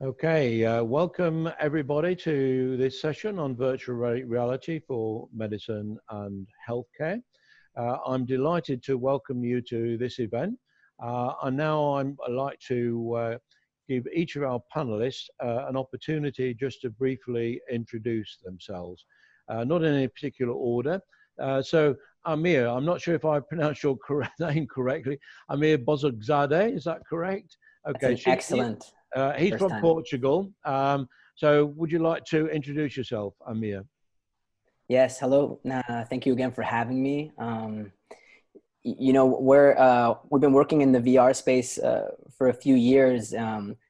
Okay, welcome everybody to this session on virtual reality for medicine and healthcare. I'm delighted to welcome you to this event. And now I'd like to give each of our panelists an opportunity just to briefly introduce themselves, not in any particular order. So Amir, I'm not sure if I pronounced your name correctly. Amir Bozogzadeh, is that correct? Okay. That's an excellent. He's from Portugal. So would you like to introduce yourself, Amir? Yes, hello. Thank you again for having me. You know, we've been working in the VR space for a few years,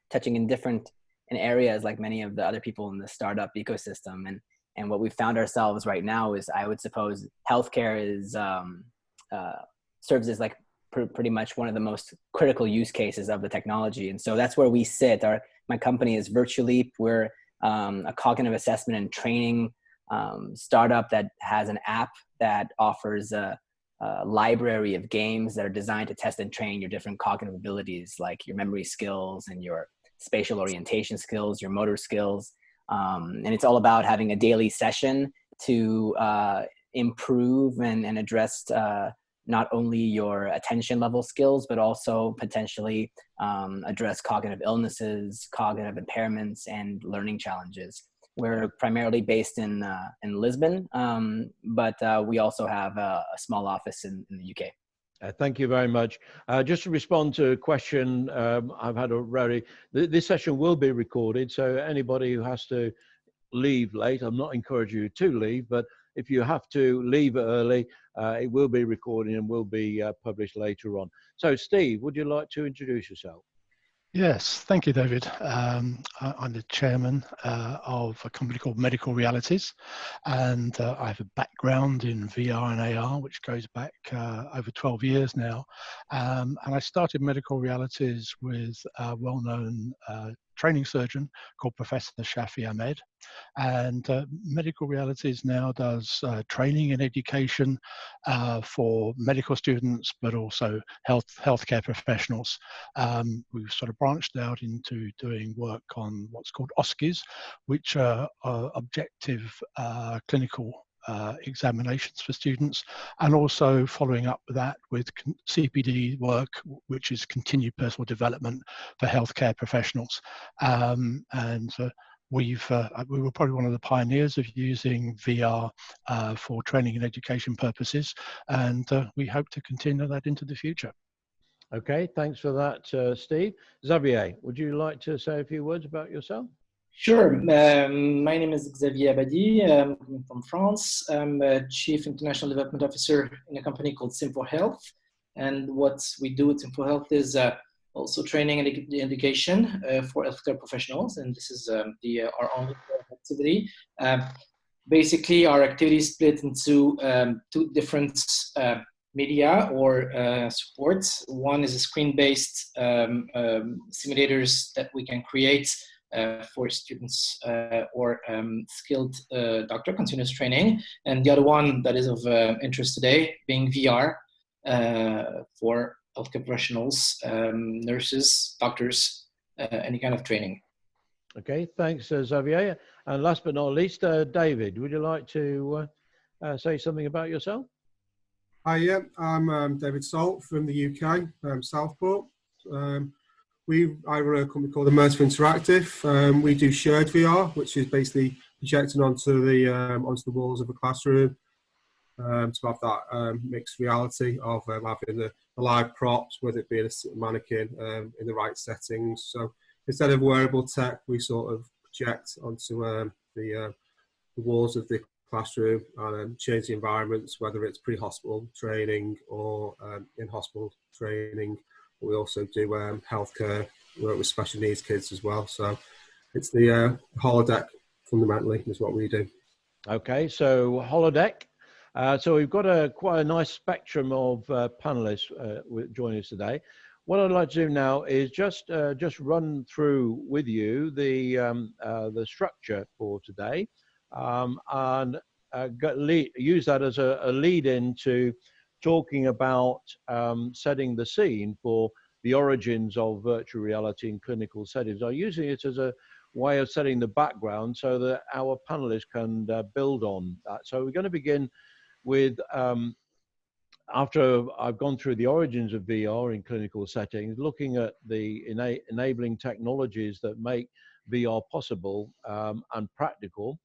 touching in different areas like many of the other people in the startup ecosystem. And what we found ourselves right now is, I would suppose, healthcare is serves as like pretty much one of the most critical use cases of the technology. And so that's where we sit. My company is Virtually. We're a cognitive assessment and training startup that has an app that offers a library of games that are designed to test and train your different cognitive abilities, like your memory skills and your spatial orientation skills, your motor skills. And it's all about having a daily session to improve and address not only your attention level skills, but also potentially address cognitive illnesses, cognitive impairments, and learning challenges. We're primarily based in Lisbon, but we also have a small office in the UK. Thank you very much. Just to respond to a question I've had already, this session will be recorded, so anybody who has to leave late, I'm not encouraging you to leave, but if you have to leave early, it will be recorded and will be published later on. So Steve, would you like to introduce yourself? Yes, thank you, David. I'm the chairman of a company called Medical Realities, and I have a background in VR and AR, which goes back over 12 years now. And I started Medical Realities with a well-known training surgeon called Professor Shafi Ahmed. And Medical Realities now does training and education for medical students, but also healthcare professionals. We've sort of branched out into doing work on what's called OSCEs, which are objective clinical examinations for students, and also following up with that with CPD work, which is continued personal development for healthcare professionals. We were probably one of the pioneers of using VR for training and education purposes, and we hope to continue that into the future. Okay, thanks for that, Steve. Xavier, would you like to say a few words about yourself? Sure. My name is Xavier Abadi. I'm from France. I'm a Chief International Development Officer in a company called Simple Health. And what we do at Simple Health is also training and education for healthcare professionals. And this is our only activity. Basically, our activity is split into two different media or supports. One is a screen-based simulators that we can create for students or skilled doctor continuous training. And the other one that is of interest today being VR for healthcare professionals, nurses, doctors, any kind of training. Okay, thanks, Xavier. And last but not least, David, would you like to say something about yourself? Hi, yeah, I'm David Salt from the UK, Southport. I run a company called Immersion Interactive. We do shared VR, which is basically projecting onto the walls of a classroom to have that mixed reality of having the live props, whether it be a mannequin in the right settings. So instead of wearable tech, we sort of project onto the walls of the classroom and change the environments, whether it's pre-hospital training or in-hospital training. We also do healthcare work with special needs kids as well. So it's the holodeck fundamentally is what we do. Okay, so holodeck. So we've got quite a nice spectrum of panelists joining us today. What I'd like to do now is just run through with you the structure for today, and use that as a lead in to talking about setting the scene for the origins of virtual reality in clinical settings. I'm using it as a way of setting the background so that our panelists can build on that. So we're going to begin with, after I've gone through the origins of VR in clinical settings, looking at the enabling technologies that make VR possible and practical,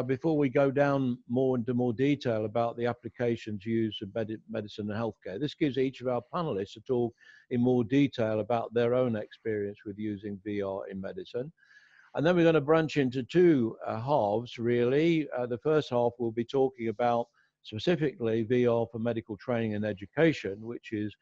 before we go down into more detail about the applications used in medicine and healthcare. This gives each of our panelists to talk in more detail about their own experience with using VR in medicine. And then we're going to branch into two halves, really. The first half we'll be talking about specifically VR for medical training and education, which is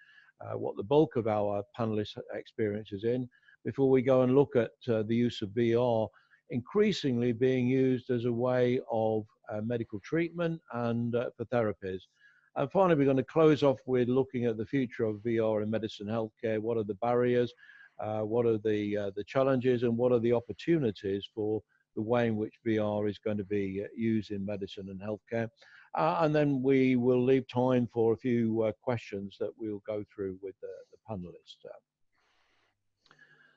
what the bulk of our panelists' experience is in, before we go and look at the use of VR increasingly being used as a way of medical treatment and for therapies. And finally, we're going to close off with looking at the future of VR in medicine and healthcare. What are the barriers? What are the challenges, and what are the opportunities for the way in which VR is going to be used in medicine and healthcare? And then we will leave time for a few questions that we'll go through with the panelists.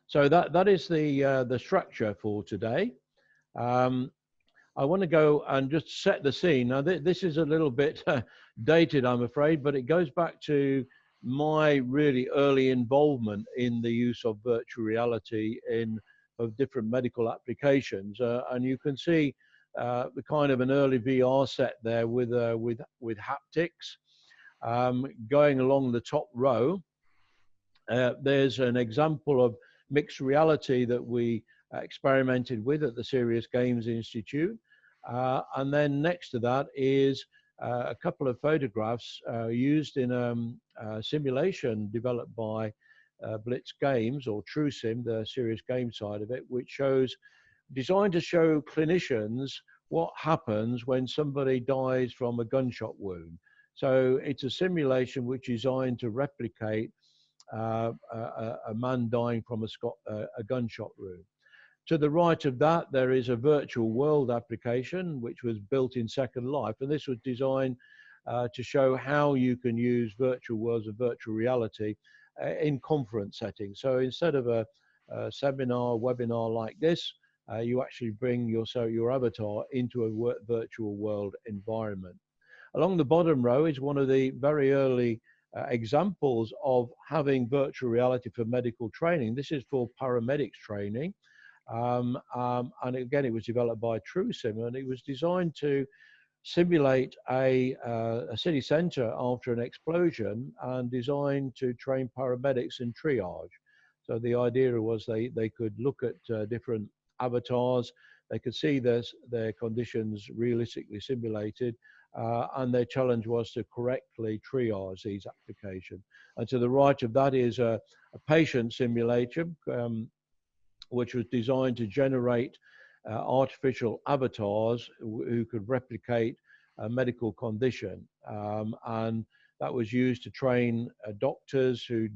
So that is the structure for today. I want to go and just set the scene. Now, this is a little bit dated, I'm afraid, but it goes back to my really early involvement in the use of virtual reality of different medical applications. And you can see the kind of an early VR set there with haptics. Going along the top row, there's an example of mixed reality that we experimented with at the Serious Games Institute. And then next to that is a couple of photographs used in a simulation developed by Blitz Games, or TrueSim, the serious game side of it, which designed to show clinicians what happens when somebody dies from a gunshot wound. So it's a simulation which is designed to replicate a man dying from a gunshot wound. To the right of that, there is a virtual world application which was built in Second Life, and this was designed to show how you can use virtual worlds of virtual reality in conference settings. So instead of a seminar, webinar like this, you actually bring your avatar into a virtual world environment. Along the bottom row is one of the very early examples of having virtual reality for medical training. This is for paramedics training. And again, it was developed by TrueSim, and it was designed to simulate a city center after an explosion and designed to train paramedics in triage. So the idea was they could look at different avatars, they could see their conditions realistically simulated, and their challenge was to correctly triage these applications. And to the right of that is a patient simulation, which was designed to generate artificial avatars who could replicate a medical condition. And that was used to train doctors who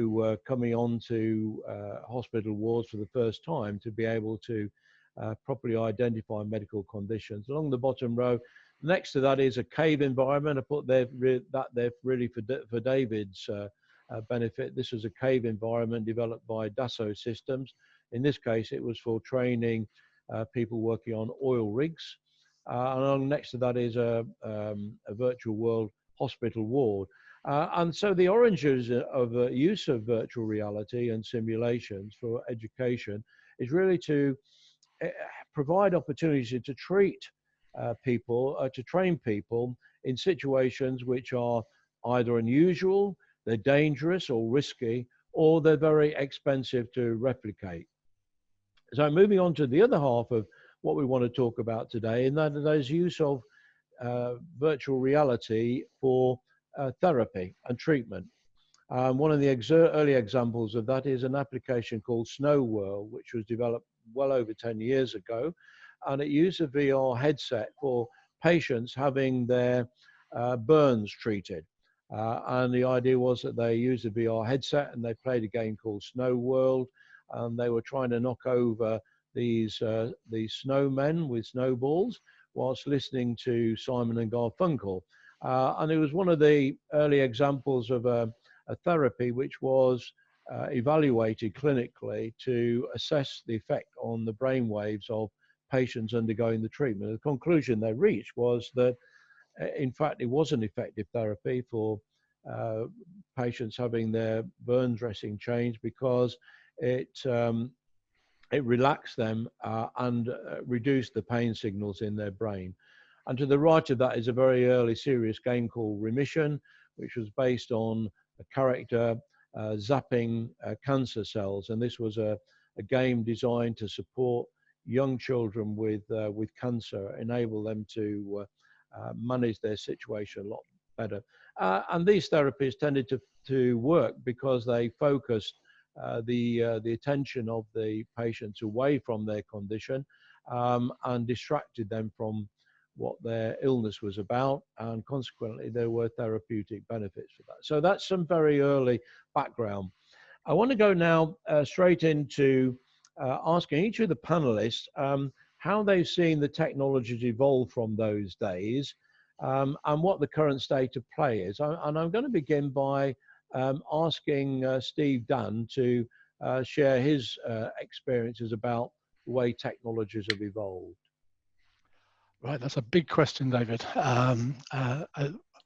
were coming onto hospital wards for the first time to be able to properly identify medical conditions. Along the bottom row, next to that is a cave environment. I put that there really for David's benefit. This was a cave environment developed by Dassault Systems. In this case, it was for training people working on oil rigs. And next to that is a virtual world hospital ward. And so the origins of use of virtual reality and simulations for education is really to provide opportunities to treat people, to train people in situations which are either unusual, they're dangerous or risky, or they're very expensive to replicate. So moving on to the other half of what we want to talk about today, and that is use of virtual reality for therapy and treatment. One of the early examples of that is an application called Snow World, which was developed well over 10 years ago, and it used a VR headset for patients having their burns treated. And the idea was that they used a VR headset and they played a game called Snow World, and they were trying to knock over these snowmen with snowballs whilst listening to Simon and Garfunkel. And it was one of the early examples of a a therapy which was evaluated clinically to assess the effect on the brain waves of patients undergoing the treatment. The conclusion they reached was that, in fact, it was an effective therapy for patients having their burn dressing changed, because it relaxed them and reduced the pain signals in their brain. And to the right of that is a very early serious game called Remission, which was based on a character zapping cancer cells. And this was a game designed to support young children with cancer, enable them to manage their situation a lot better. And these therapies tended to work because they focused the attention of the patients away from their condition and distracted them from what their illness was about, and consequently there were therapeutic benefits for that. So that's some very early background. I want to go now straight into asking each of the panelists how they've seen the technologies evolve from those days, and what the current state of play is. And I'm going to begin by asking Steve Dunn to share his experiences about the way technologies have evolved. Right, that's a big question, David.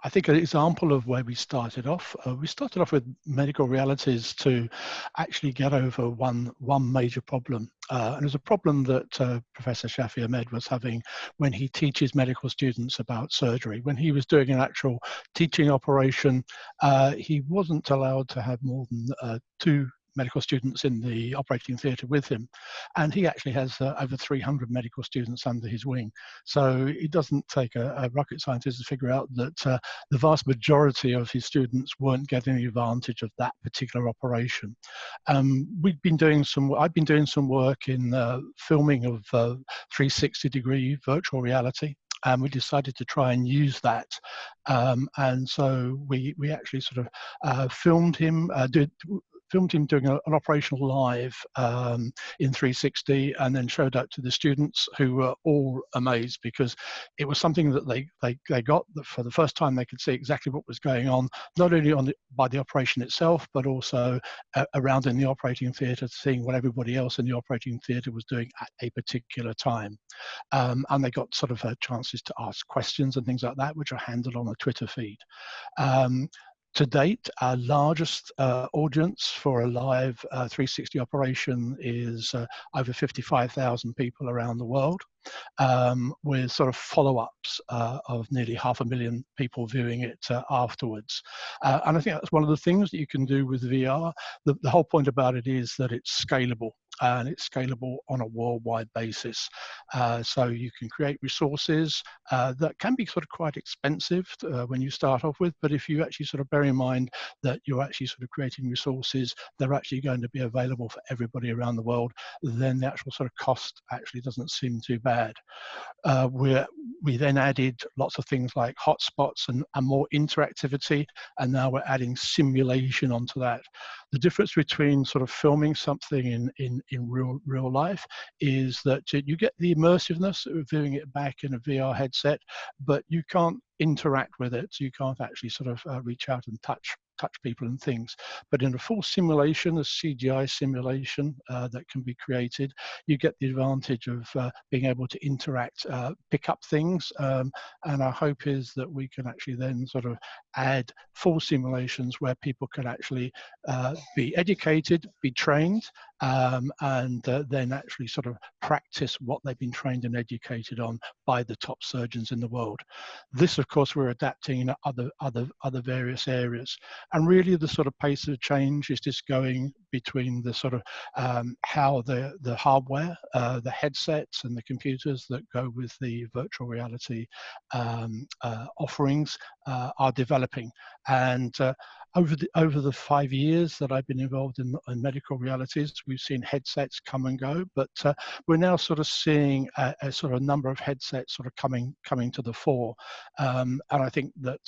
I think an example of where we started off with medical realities to actually get over one major problem. And it was a problem that Professor Shafi Ahmed was having when he teaches medical students about surgery. When he was doing an actual teaching operation, he wasn't allowed to have more than 2 medical students in the operating theatre with him, and he actually has over 300 medical students under his wing. So it doesn't take a rocket scientist to figure out that the vast majority of his students weren't getting the advantage of that particular operation. I've been doing some work in filming of 360-degree virtual reality. And we decided to try and use that. And so we actually sort of filmed him doing an operational live in 360, and then showed that to the students, who were all amazed, because it was something that they got for the first time. They could see exactly what was going on, not only by the operation itself, but also around in the operating theatre, seeing what everybody else in the operating theatre was doing at a particular time. And they got sort of chances to ask questions and things like that, which are handled on a Twitter feed. To date, our largest audience for a live 360 operation is over 55,000 people around the world, with sort of follow-ups of nearly 500,000 people viewing it afterwards. And I think that's one of the things that you can do with VR. The whole point about it is that it's scalable. And it's scalable on a worldwide basis. So you can create resources that can be sort of quite expensive when you start off with, but if you actually sort of bear in mind that you're actually sort of creating resources, they're actually going to be available for everybody around the world, then the actual sort of cost actually doesn't seem too bad. We then added lots of things like hotspots and more interactivity, and now we're adding simulation onto that. The difference between sort of filming something in real life is that you get the immersiveness of viewing it back in a VR headset, but you can't interact with it. So you can't actually sort of reach out and touch people and things. But in a full simulation, a CGI simulation that can be created, you get the advantage of being able to interact, pick up things. And our hope is that we can actually then sort of add full simulations where people can actually be educated, be trained, and then actually sort of practice what they've been trained and educated on by the top surgeons in the world. This, of course, we're adapting in other various areas. And really the sort of pace of change is just going between the sort of how the hardware, the headsets and the computers that go with the virtual reality offerings are developing. And over the 5 years that I've been involved in medical realities, we've seen headsets come and go, but we're now sort of seeing a sort of number of headsets sort of coming to the fore. And I think that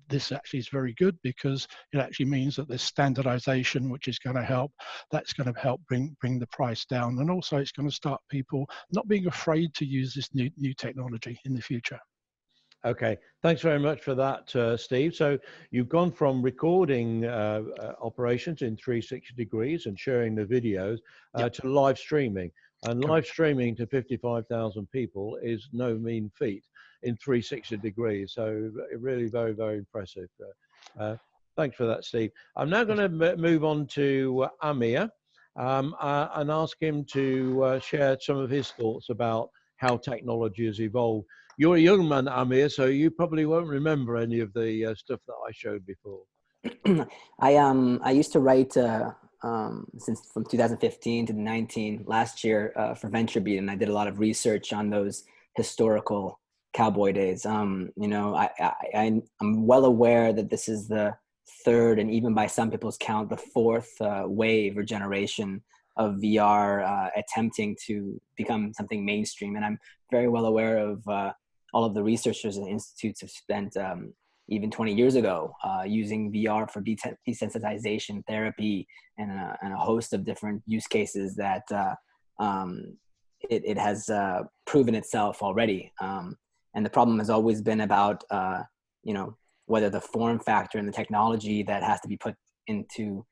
this actually is very good, because it actually means that there's standardization, which is going to help. That's going to help bring the price down, and also it's going to start people not being afraid to use this new technology in the future. Okay, thanks very much for that, Steve. So you've gone from recording operations in 360 degrees and sharing the videos to live streaming. And live streaming to 55,000 people is no mean feat in 360 degrees. So really very, very impressive. Thanks for that, Steve. I'm now going to move on to Amir and ask him to share some of his thoughts about how technology has evolved. You're a young man, Amir, so you probably won't remember any of the stuff that I showed before. I used to write since from 2015 to 19 last year for VentureBeat, and I did a lot of research on those historical cowboy days. You know, I'm well aware that this is the third, and even by some people's count, the fourth wave or generation of VR attempting to become something mainstream. And I'm very well aware of all of the researchers and institutes have spent even 20 years ago using VR for desensitization therapy and a host of different use cases that it has proven itself already. And the problem has always been about, you know, whether the form factor and the technology that has to be put into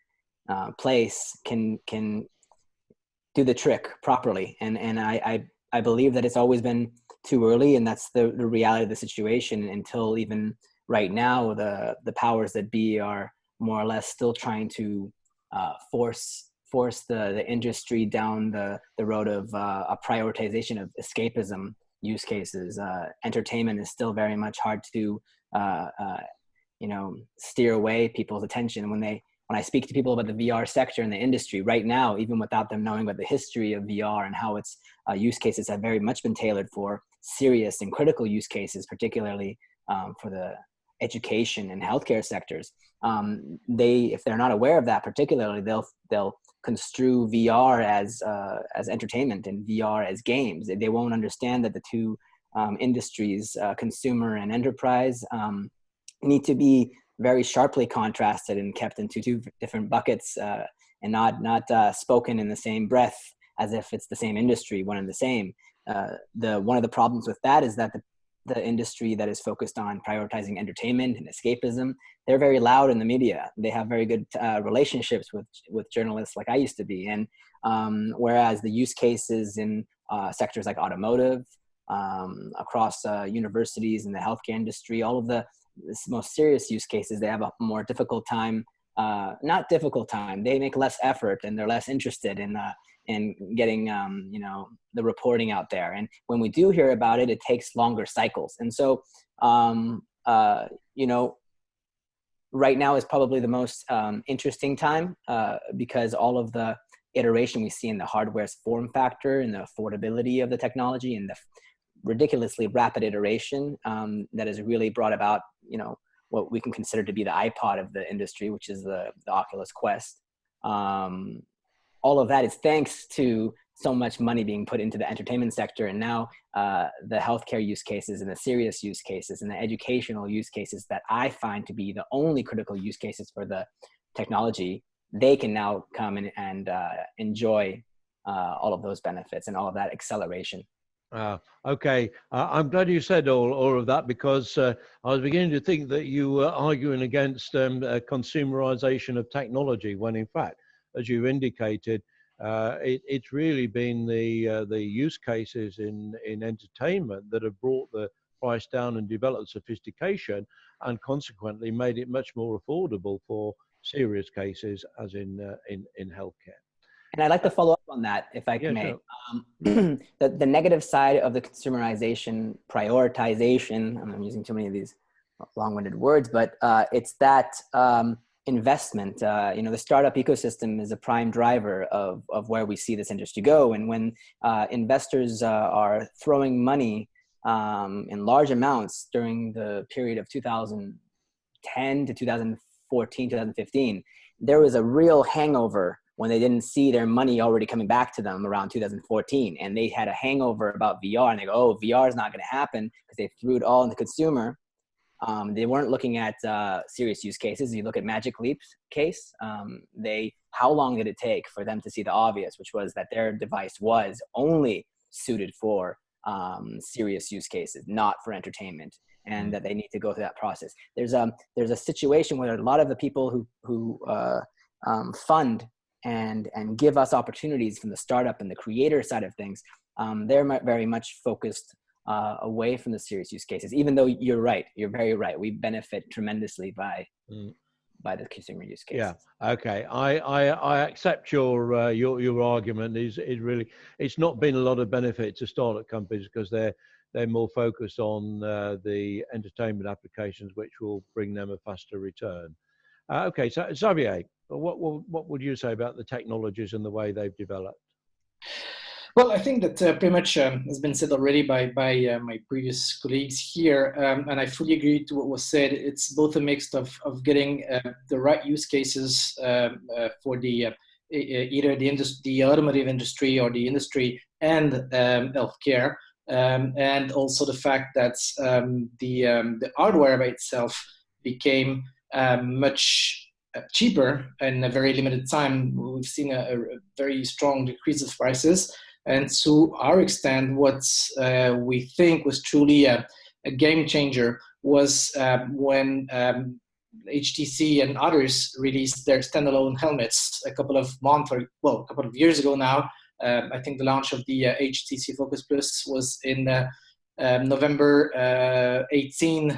place can do the trick properly. And I believe that it's always been too early, and that's the reality of the situation until even right now, the powers that be are more or less still trying to force the industry down the road of a prioritization of escapism use cases. Entertainment is still very much hard to you know, steer away people's attention when I speak to people about the VR sector and the industry right now, even without them knowing about the history of VR and how its use cases have very much been tailored for serious and critical use cases, particularly for the education and healthcare sectors. If they're not aware of that particularly, they'll construe VR as entertainment and VR as games. They won't understand that the two industries, consumer and enterprise, need to be very sharply contrasted and kept into two different buckets and not spoken in the same breath as if it's the same industry, one and the same. One of the problems with that is that the industry that is focused on prioritizing entertainment and escapism, they're very loud in the media. They have very good relationships with journalists like I used to be. And whereas the use cases in sectors like automotive, across universities and the healthcare industry, all of the most serious use cases, they have a more difficult time, not difficult time, they make less effort and they're less interested in getting, you know, the reporting out there. And when we do hear about it, it takes longer cycles. And so, you know, right now is probably the most interesting time because all of the iteration we see in the hardware's form factor and the affordability of the technology and the ridiculously rapid iteration that has really brought about, you know, what we can consider to be the iPod of the industry, which is the Oculus Quest. All of that is thanks to so much money being put into the entertainment sector, and now the healthcare use cases and the serious use cases and the educational use cases that I find to be the only critical use cases for the technology, they can now come in and enjoy all of those benefits and all of that acceleration. Okay, I'm glad you said all of that, because I was beginning to think that you were arguing against consumerization of technology, when in fact, as you indicated, it's really been the use cases in entertainment that have brought the price down and developed sophistication, and consequently made it much more affordable for serious cases, as in healthcare. And I'd like to follow up on that, if I may. Sure. The negative side of the consumerization, prioritization, I'm using too many of these long-winded words, but it's that investment. You know, the startup ecosystem is a prime driver of where we see this industry go. And when investors are throwing money in large amounts during the period of 2010 to 2014, 2015, there was a real hangover when they didn't see their money already coming back to them around 2014. And they had a hangover about VR, and they go, oh, VR is not going to happen, because they threw it all into consumer. They weren't looking at serious use cases. You look at Magic Leap's case, how long did it take for them to see the obvious, which was that their device was only suited for serious use cases, not for entertainment, and that they need to go through that process. There's a situation where a lot of the people who fund and give us opportunities from the startup and the creator side of things, they're very much focused away from the serious use cases, even though you're very right. We benefit tremendously by the consumer use case. Yeah. Okay. I accept your argument. It's not been a lot of benefit to startup companies because they're more focused on the entertainment applications, which will bring them a faster return. Okay. So Xavier, what would you say about the technologies and the way they've developed? Well, I think that pretty much has been said already by my previous colleagues here, and I fully agree to what was said. It's both a mix of getting the right use cases for the either the automotive industry or the industry and healthcare, and also the fact that the hardware by itself became much cheaper in a very limited time. We've seen a very strong decrease of prices. And to our extent, what we think was truly a game changer was when HTC and others released their standalone helmets a couple of years ago now. I think the launch of the HTC Focus Plus was in November 18,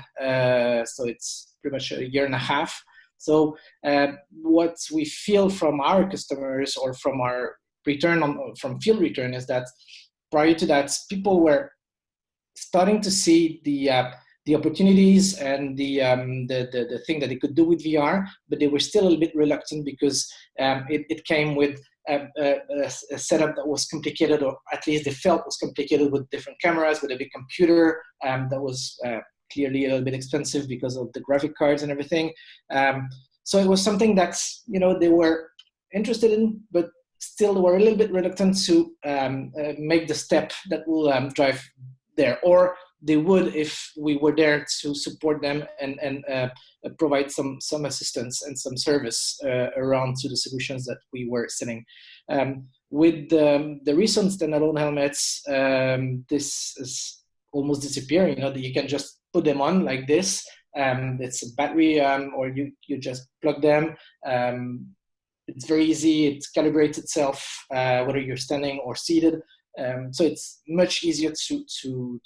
so it's pretty much a year and a half. So what we feel from our customers or from our from field return is that prior to that, people were starting to see the opportunities and the thing that they could do with VR, but they were still a little bit reluctant because it came with a setup that was complicated, or at least they felt was complicated, with different cameras, with a big computer that was clearly a little bit expensive because of the graphic cards and everything. So it was something that they were interested in, but still were a little bit reluctant to make the step that will drive there, or they would if we were there to support them and provide some assistance and some service around to the solutions that we were selling. With the recent standalone helmets, this is almost disappearing. You can just put them on like this. It's a battery, or you just plug them. It's very easy. It calibrates itself whether you're standing or seated. So it's much easier to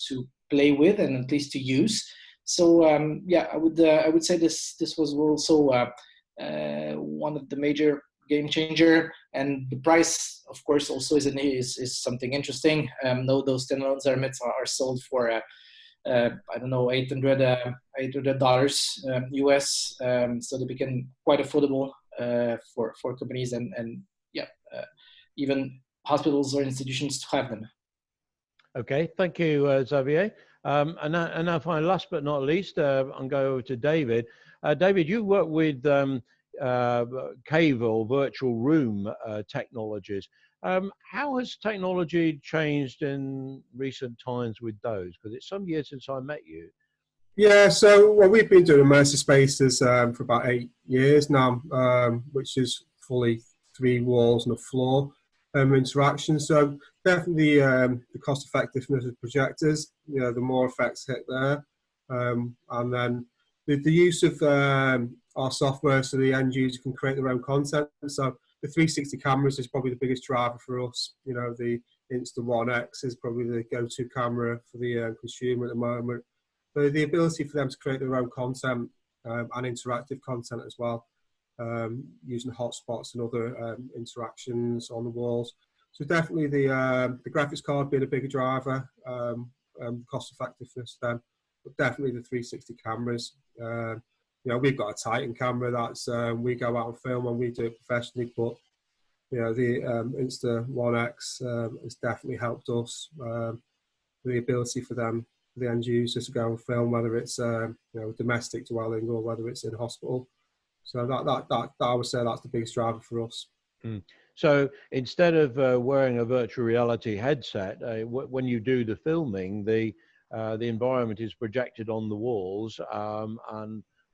play with and at least to use. So I would say this was also one of the major game changer. And the price, of course, also is something interesting. Though those standalone helmets are sold for I don't know, $800 US. So they became quite affordable for companies and even hospitals or institutions to have them. Okay, thank you, Xavier. And now finally, last but not least, I'm going over to David. David, you work with cave or virtual room technologies. How has technology changed in recent times with those? Because it's some years since I met you. Yeah, so we've been doing immersive spaces for about 8 years now, which is fully 3 walls and a floor interaction. So definitely the cost effectiveness of projectors, the more effects hit there. And then the use of our software so the end user can create their own content. So the 360 cameras is probably the biggest driver for us. The Insta1X is probably the go-to camera for the consumer at the moment. So the ability for them to create their own content and interactive content as well, using hotspots and other interactions on the walls. So definitely the graphics card being a bigger driver, cost effectiveness then, but definitely the 360 cameras. We've got a Titan camera that's we go out and film when we do it professionally, but the Insta1X has definitely helped us. The ability for them, the end users, to go and film, whether it's domestic dwelling or whether it's in hospital. So that I would say that's the biggest driver for us. So instead of wearing a virtual reality headset, when you do the filming, the environment is projected on the walls,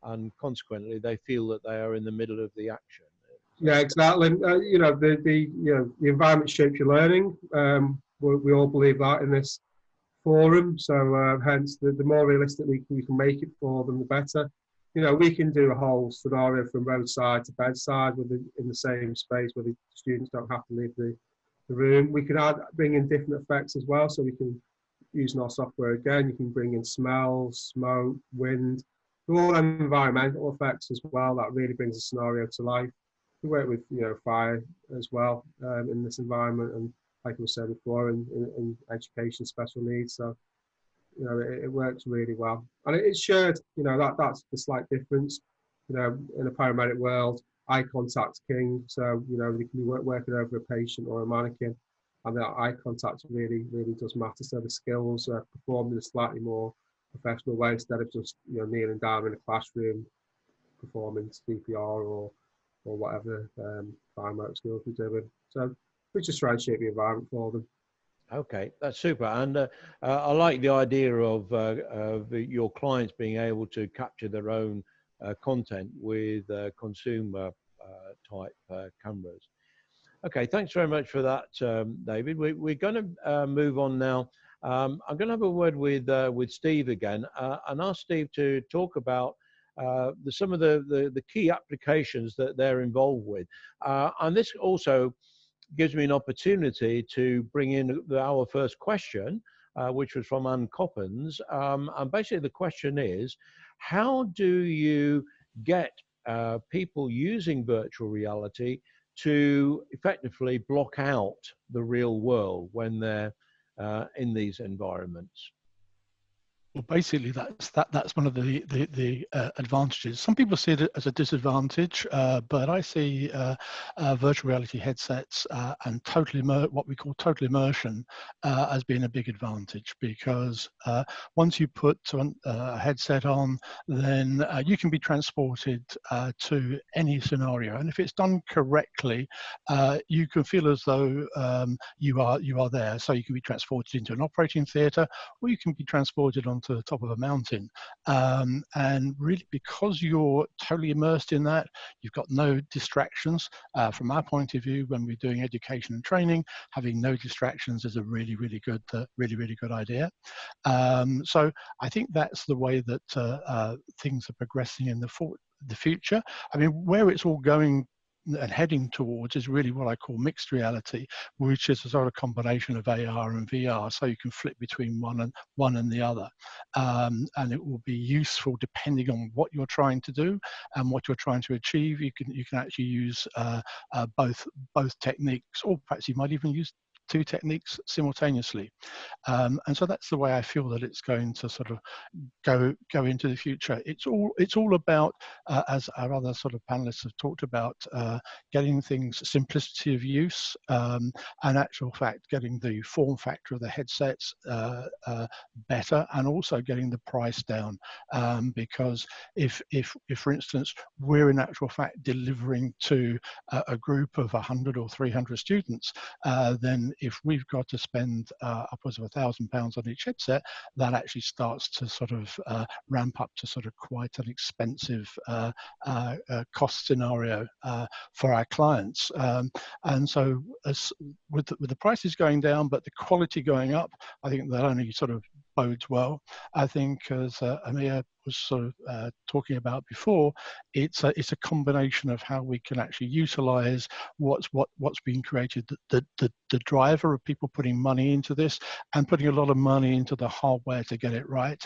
and consequently they feel that they are in the middle of the action. Yeah, exactly. The environment shapes your learning. We all believe that in this for them. So hence, the more realistically we can make it for them, the better. You know, we can do a whole scenario from roadside to bedside in the same space where the students don't have to leave the room. We can bring in different effects as well. So we can, using our software again, you can bring in smells, smoke, wind, all environmental effects as well. That really brings the scenario to life. We work with, you know, fire as well in this environment, and like I was saying before, in education, special needs. So, you know, it works really well, and it's shared. You know, that's the slight difference. You know, in a paramedic world, eye contact's king. So, you know, you can be working over a patient or a mannequin, and that eye contact really does matter. So the skills are performed in a slightly more professional way instead of just, you know, kneeling down in a classroom performing CPR or whatever fire motor skills we're doing. So we just try and shape the environment for them. Okay, that's super. And I like the idea of your clients being able to capture their own content with consumer type cameras. Okay, thanks very much for that, David. We're going to move on now. I'm going to have a word with Steve again and ask Steve to talk about some of the key applications that they're involved with. And this also gives me an opportunity to bring in our first question, which was from Ann Coppens. And basically the question is, how do you get people using virtual reality to effectively block out the real world when they're in these environments? Well, basically, that's one of the advantages. Some people see it as a disadvantage, but I see virtual reality headsets and what we call total immersion as being a big advantage, because once you put a headset on, then you can be transported to any scenario, and if it's done correctly, you can feel as though you are there. So you can be transported into an operating theatre, or you can be transported onto the top of a mountain, and really, because you're totally immersed in that, you've got no distractions. From our point of view, when we're doing education and training, having no distractions is a really good idea. So I think that's the way that things are progressing in the future. I mean, where it's all going and heading towards is really what I call mixed reality, which is a sort of combination of AR and VR, so you can flip between one and the other, and it will be useful depending on what you're trying to do and what you're trying to achieve. You can actually use both techniques, or perhaps you might even use two techniques simultaneously, and so that's the way I feel that it's going to sort of go into the future. It's all about, as our other sort of panelists have talked about, getting things simplicity of use, and actual fact getting the form factor of the headsets better, and also getting the price down, because if for instance we're in actual fact delivering to a group of 100 or 300 students, then if we've got to spend upwards of £1,000 on each headset, that actually starts to sort of ramp up to sort of quite an expensive cost scenario for our clients. And so with the prices going down but the quality going up, I think that only sort of bodes well. I think, as Amir was sort of talking about before, it's a combination of how we can actually utilize what's being created, the driver of people putting money into this and putting a lot of money into the hardware to get it right.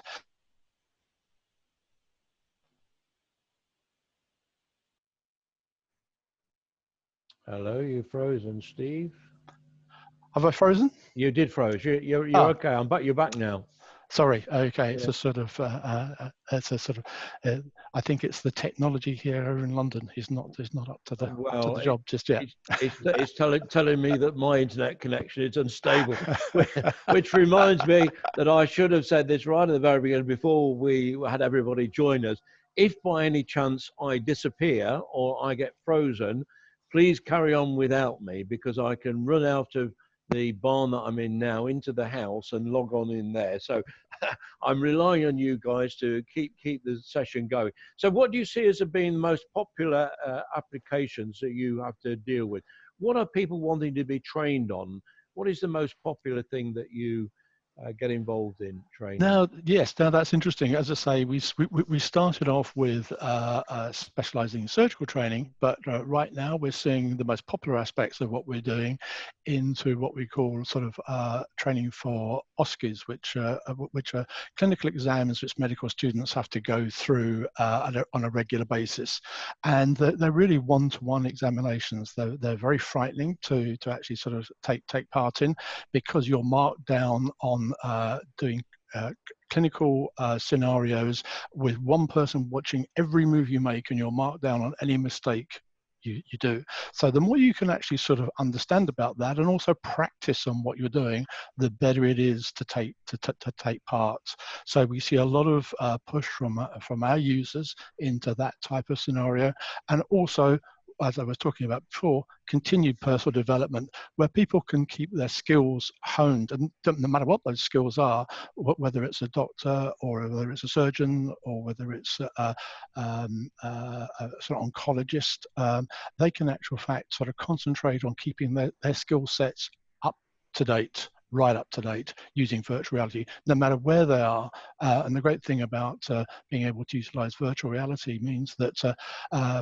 Hello, you're frozen, Steve. Have I frozen? You did froze. You're okay. I'm back. You're back now. Sorry. Okay. Yeah. It's a sort of. I think it's the technology here in London is not up to the job just yet. It's telling me that my internet connection is unstable, which reminds me that I should have said this right at the very beginning before we had everybody join us. If by any chance I disappear or I get frozen, please carry on without me, because I can run out of the barn that I'm in now into the house and log on in there. So I'm relying on you guys to keep the session going. So what do you see as being the most popular applications that you have to deal with? What are people wanting to be trained on? What is the most popular thing that you get involved in training? Now, yes, now that's interesting. As I say, we started off with specializing in surgical training, but right now we're seeing the most popular aspects of what we're doing into what we call sort of training for OSCEs, which are clinical exams which medical students have to go through on a regular basis. And they're really one-to-one examinations. They're very frightening to actually sort of take part in, because you're marked down on doing clinical scenarios with one person watching every move you make, and you're marked down on any mistake you do. So the more you can actually sort of understand about that and also practice on what you're doing, the better it is to take part. So we see a lot of push from our users into that type of scenario, and also, as I was talking about before, continued personal development, where people can keep their skills honed, and no matter what those skills are, whether it's a doctor or whether it's a surgeon or whether it's a sort of oncologist, they can, in actual fact, sort of concentrate on keeping their skill sets up to date, right up to date, using virtual reality, no matter where they are. And the great thing about being able to utilize virtual reality means that,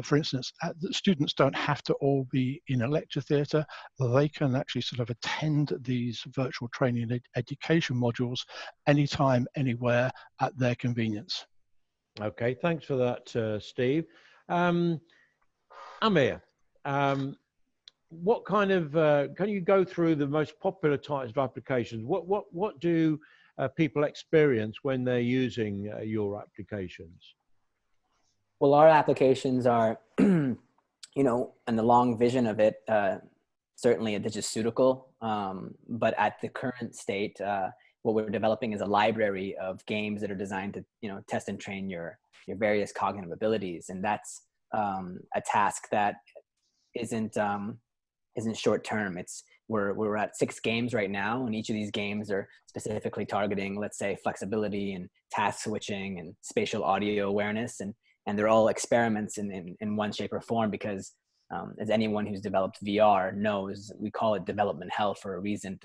for instance, students don't have to all be in a lecture theatre. They can actually sort of attend these virtual training and education modules anytime, anywhere, at their convenience. Okay, thanks for that, Steve. Amir, what kind of, can you go through the most popular types of applications? What do people experience when they're using your applications? Well, our applications are, you know, and the long vision of it, certainly a digiceutical, but at the current state, what we're developing is a library of games that are designed to, you know, test and train your various cognitive abilities. And that's a task that isn't short term. We're at 6 games right now, and each of these games are specifically targeting, let's say, flexibility and task switching and spatial audio awareness, and they're all experiments in one shape or form, because as anyone who's developed VR knows, we call it development hell for a reason.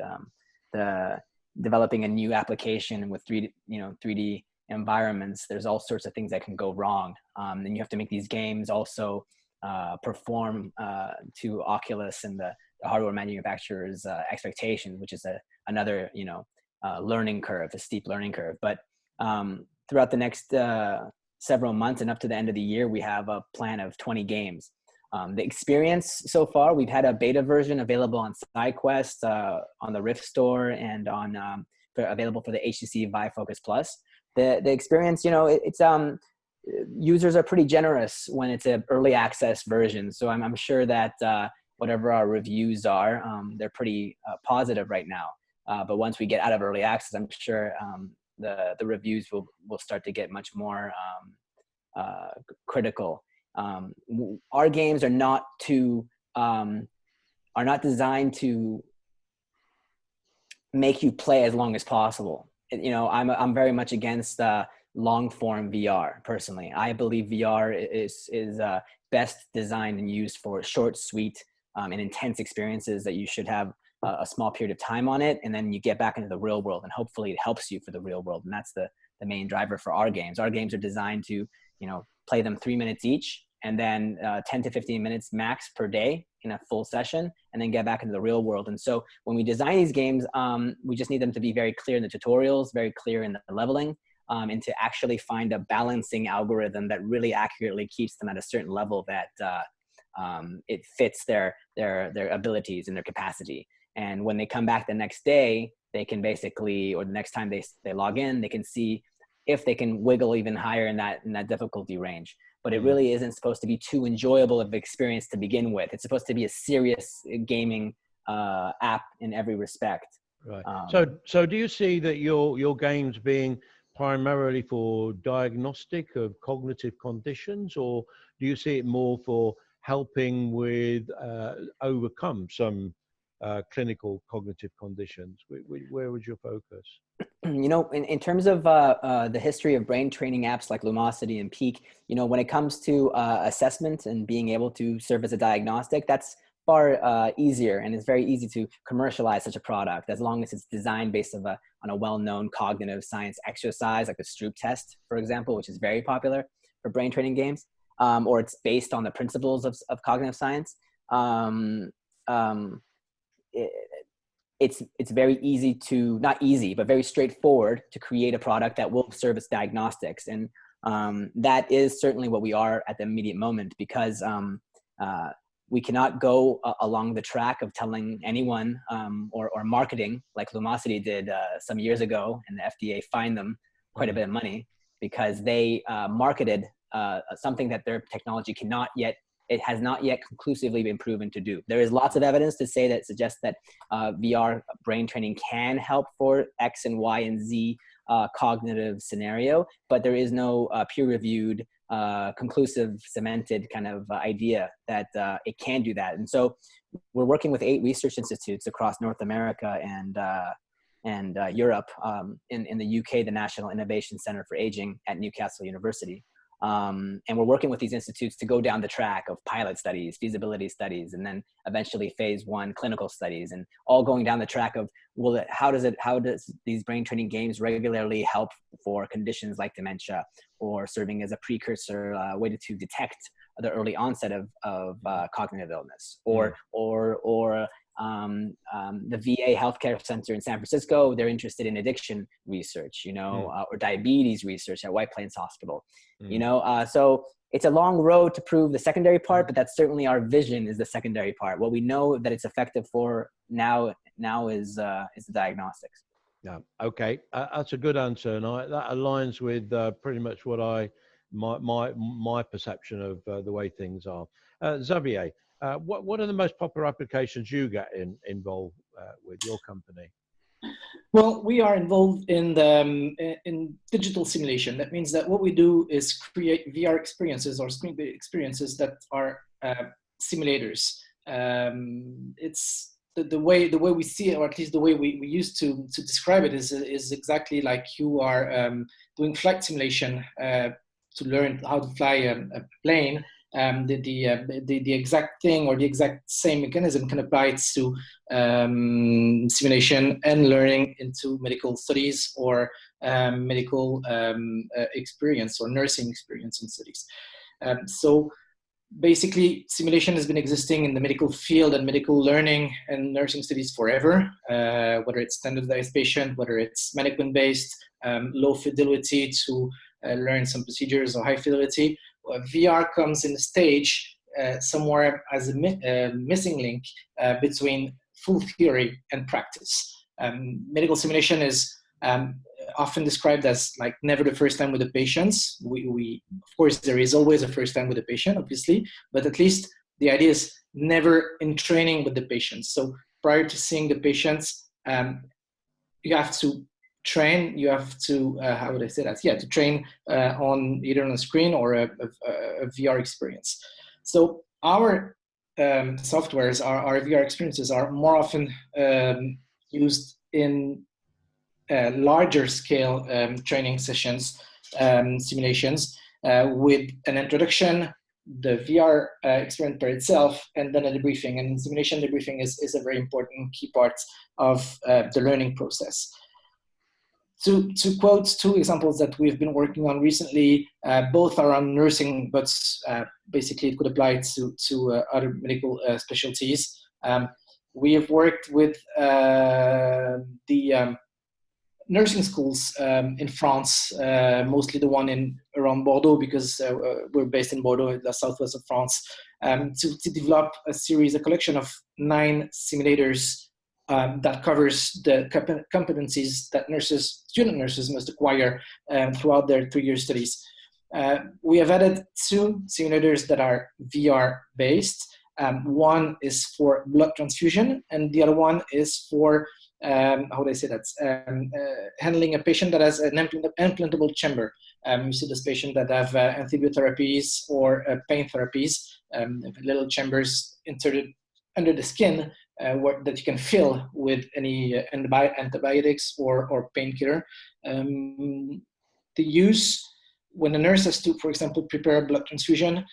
Developing a new application with 3D environments, there's all sorts of things that can go wrong. And you have to make these games also perform to Oculus and the hardware manufacturer's expectations, which is another learning curve, a steep learning curve. But throughout the next several months and up to the end of the year, we have a plan of 20 games. The experience so far, we've had a beta version available on SideQuest, on the Rift Store, and on available for the HTC Vive Focus Plus. The experience, you know, it's users are pretty generous when it's an early access version. So I'm sure that whatever our reviews are, they're pretty positive right now. But once we get out of early access, I'm sure the reviews will start to get much more critical. Our games are not designed to make you play as long as possible. You know, I'm very much against long form VR personally. I believe VR is best designed and used for short, sweet, and intense experiences that you should have a small period of time on it, and then you get back into the real world, and hopefully it helps you for the real world. And that's the main driver for our games. Our games are designed to, you know, play them 3 minutes each, and then 10 to 15 minutes max per day in a full session, and then get back into the real world. And so when we design these games, we just need them to be very clear in the tutorials, very clear in the leveling, and to actually find a balancing algorithm that really accurately keeps them at a certain level that it fits their abilities and their capacity. And when they come back the next day, they can basically, or the next time they log in, they can see if they can wiggle even higher in that difficulty range. But it really isn't supposed to be too enjoyable of an experience to begin with. It's supposed to be a serious gaming app in every respect. Right. So do you see that your games being primarily for diagnostic of cognitive conditions, or do you see it more for helping with overcome some clinical cognitive conditions? Where would your focus? You know, in terms of the history of brain training apps like Lumosity and Peak, you know, when it comes to assessment and being able to serve as a diagnostic, that's far easier, and it's very easy to commercialize such a product as long as it's designed based on a well-known cognitive science exercise, like the Stroop test, for example, which is very popular for brain training games, or it's based on the principles of cognitive science. It's very easy to, not easy, but very straightforward to create a product that will service diagnostics. And that is certainly what we are at the immediate moment, because we cannot go along the track of telling anyone or marketing like Lumosity did some years ago, and the FDA fined them quite a bit of money because they marketed something that their technology it has not yet conclusively been proven to do. There is lots of evidence to say that suggests that VR brain training can help for X and Y and Z cognitive scenario, but there is no peer-reviewed, conclusive, cemented kind of idea that it can do that. And so we're working with 8 research institutes across North America and Europe. In the UK, the National Innovation Center for Aging at Newcastle University. And we're working with these institutes to go down the track of pilot studies, feasibility studies, and then eventually phase 1 clinical studies, and all going down the track of, how does these brain training games regularly help for conditions like dementia, or serving as a precursor, way to detect the early onset of cognitive illness, or the VA Healthcare Center in San Francisco, they're interested in addiction research, or diabetes research at White Plains Hospital, so it's a long road to prove the secondary part, but that's certainly our vision, is the secondary part. What we know that it's effective for now is the diagnostics. Yeah. Okay. That's a good answer, and that aligns with pretty much what my perception of the way things are. Xavier, what are the most popular applications you get involved with your company? Well, we are involved in digital simulation. That means that what we do is create VR experiences or screen-based experiences that are simulators. It's the way we see it, or at least the way we used to describe it, is exactly like you are doing flight simulation to learn how to fly a plane. The exact thing, or the exact same mechanism, can apply to simulation and learning into medical studies, or medical experience, or nursing experience in studies. So basically, simulation has been existing in the medical field and medical learning and nursing studies forever, whether it's standardized patient, whether it's mannequin-based, low fidelity to learn some procedures, or high fidelity. VR comes in the stage somewhere as a missing link between full theory and practice. Medical simulation is often described as like never the first time with the patients. Of course, there is always a first time with the patient, obviously, but at least the idea is never in training with the patients. So prior to seeing the patients, you have to train. You have to how would I say that? Yeah, to train on either on a screen or a VR experience. So our softwares, our VR experiences, are more often used in larger scale training sessions, simulations, with an introduction, the VR experience per itself, and then a debriefing. And simulation debriefing is a very important key part of the learning process. To quote 2 examples that we've been working on recently, both are on nursing, but basically it could apply to other medical specialties. We have worked with the nursing schools in France, mostly the one around Bordeaux, because we're based in Bordeaux, in the southwest of France, to develop a collection of 9 simulators that covers the competencies that student nurses must acquire throughout their 3-year studies. We have added 2 simulators that are VR-based. One is for blood transfusion, and the other one is for, how would I say that, handling a patient that has an implantable chamber. You see this patient that have antibiotherapies or pain therapies, little chambers inserted under the skin, that you can fill with any antibiotics or painkiller. The use, when the nurse has to, for example, prepare a blood transfusion,